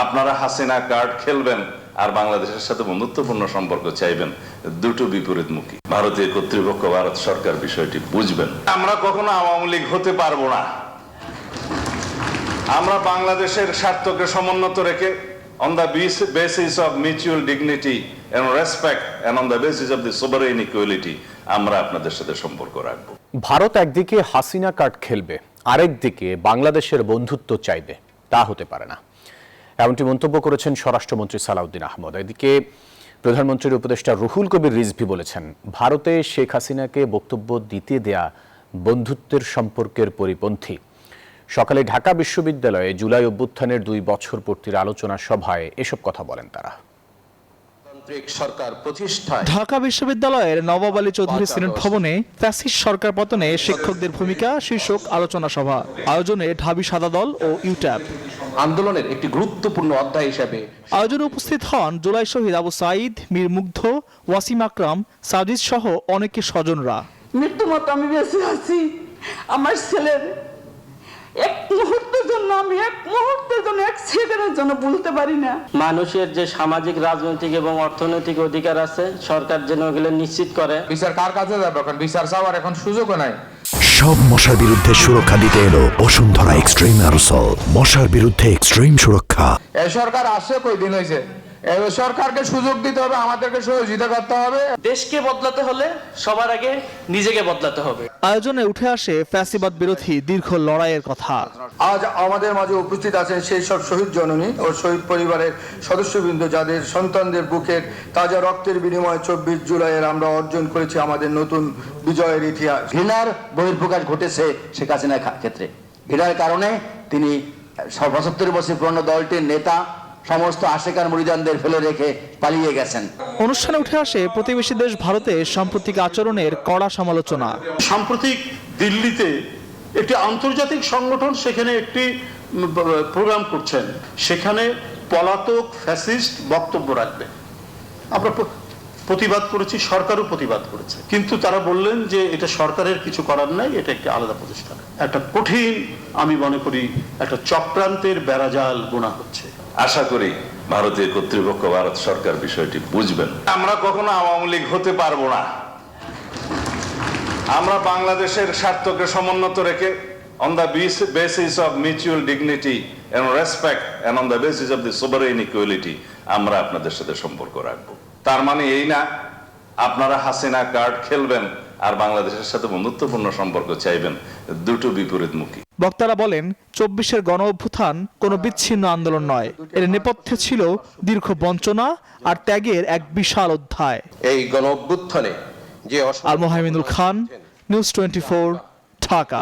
আপনারা হাসিনা কার্ড খেলবেন আর বাংলাদেশের সাথে বন্ধুত্বপূর্ণ সম্পর্ক চাইবেন, দুটো বিপরীতমুখী। ভারতীয় কর্তৃপক্ষ, ভারত সরকার বিষয়টি বুঝবেন। আমরা কখনো আওয়ামী লীগ হতে পারবো না। আমরা বাংলাদেশের স্বার্থকে সমুন্নত রেখে on the basis of mutual dignity and respect and on the basis of the sovereign equality আমরা আপনাদের সাথে সম্পর্ক রাখব। ভারত একদিকে হাসিনা কার্ড খেলবে, আরেকদিকে বাংলাদেশের বন্ধুত্ব চাইবে, তা হতে পারে না, এমনটি মন্তব্য করেছেন স্বরাষ্ট্রমন্ত্রী সালাউদ্দিন আহমদ। এদিকে প্রধানমন্ত্রীর উপদেষ্টা রুহুল কবির রিজভী বলেছেন, ভারতে শেখ হাসিনাকে বক্তব্য দিতে দেয়া বন্ধুত্বের সম্পর্কের পরিপন্থী। সকালে ঢাকা বিশ্ববিদ্যালয়ে জুলাই অভ্যুত্থানের 2 বছর পূর্তির আলোচনা সভায় এসব কথা বলেন তারা। ঢাকা বিশ্ববিদ্যালয়ের নবাব আলী চৌধুরী সিনেট ভবনে ফ্যাসিস্ট সরকার পতনে শিক্ষকদের ভূমিকা শীর্ষক আলোচনা সভা আয়োজনে ঢাবি সাদা দল ও ইউট্যাব আন্দোলনের একটি গুরুত্বপূর্ণ অধ্যায় হিসেবে আয়োজনে উপস্থিত হন জুলাই শহীদ আবু সাঈদ, মীর মুগ্ধ, ওয়াসিম আকরাম, সাজিদ সহ অনেকে স্বজনরা। মৃত্যু মতো আমি বেঁচে আছি, আমার ছেলের এক মুহূর্তের জন্য, আমি এক মুহূর্তের জন্য, এক সেকেন্ডের জন্য ভুলতে পারি না। মানুষের যে সামাজিক, রাজনৈতিক এবং অর্থনৈতিক অধিকার আছে, সরকার যেন ওগুলো নিশ্চিত করে। বিচার কার কাছে যাবে? এখন বিচার চাওয়ার এখন সুযোগও নাই। সব মশার বিরুদ্ধে সুরক্ষা দিতে এলো বসুন্ধরা এক্সট্রিম অ্যারোসল, মশার বিরুদ্ধে এক্সট্রিম সুরক্ষা। এই সরকার আসছে কই দিন হয়েছে? এই সরকারকে সুযোগ দিতে হবে, আমাদেরকে সহযোগিতা করতে হবে। দেশকে বদলাতে হলে সবার আগে নিজেকে বদলাতে হবে। আয়োজনে উঠে আসে ফ্যাসিবাদ বিরোধী দীর্ঘ লড়াইয়ের কথা। আজ আমাদের মাঝে উপস্থিত আছেন সেই সব শহীদ জননী ও শহীদ পরিবারের সদস্যবৃন্দ, যাদের সন্তানদের বুকের তাজা রক্তের বিনিময়ে 24 জুলাইয়ের আমরা অর্জন করেছি আমাদের নতুন বিজয়ের ইতিহাস। ঘৃণার বহিঃপ্রকাশ ঘটেছে শেখ হাসিনার ক্ষেত্রে। ঘৃণার কারণে তিনি 75 বছর পুরনো দলটির নেতা সমস্ত আশেকার মুরিদানদের ফেলে রেখে পালিয়ে গেছেন। অনুষ্ঠানে উঠে আসে প্রতিবেশী দেশ ভারতের সাম্প্রতিক আচরণের কড়া সমালোচনা। সাম্প্রতিক দিল্লিতে একটি আন্তর্জাতিক সংগঠন সেখানে একটি প্রোগ্রাম করছেন, সেখানে পলাতক ফ্যাসিস্ট বক্তব্য রাখবে। আমরা প্রতিবাদ করেছি, সরকারও প্রতিবাদ করেছে, কিন্তু তারা বললেন যে এটা সরকারের কিছু করার নাই, এটা একটি আলাদা প্রতিষ্ঠান। একটা কঠিন, আমি মনে করি একটা চক্রান্তের বেড়াজাল বোনা হচ্ছে। আশা করি ভারতীয় কর্তৃপক্ষ, ভারত সরকার বিষয়টি বুঝবেন। আমরা কখনো আওয়ামী লীগ হতে পারবো না। আমরা বাংলাদেশের স্বার্থকে সমুন্নত রেখে on the basis of mutual dignity and respect and on the basis of the sovereign equality আমরা আপনাদের সাথে সম্পর্ক রাখব। তার মানে এই না আপনারা হাসিনা কার্ড খেলবেন আর বাংলাদেশের সাথে বন্ধুত্বপূর্ণ সম্পর্ক চাইবেন, দুটো বিপরীতমুখী। বক্তারা বলেন, 24-এর গণ অভ্যুত্থান কোনো বিচ্ছিন্ন আন্দোলন নয়, এর নেপথ্যে ছিল দীর্ঘ বঞ্চনা আর ত্যাগের এক বিশাল অধ্যায়। এই গণ অভ্যুত্থানে যে আল মোহাইমিনুল খান, নিউজ 24, ঢাকা।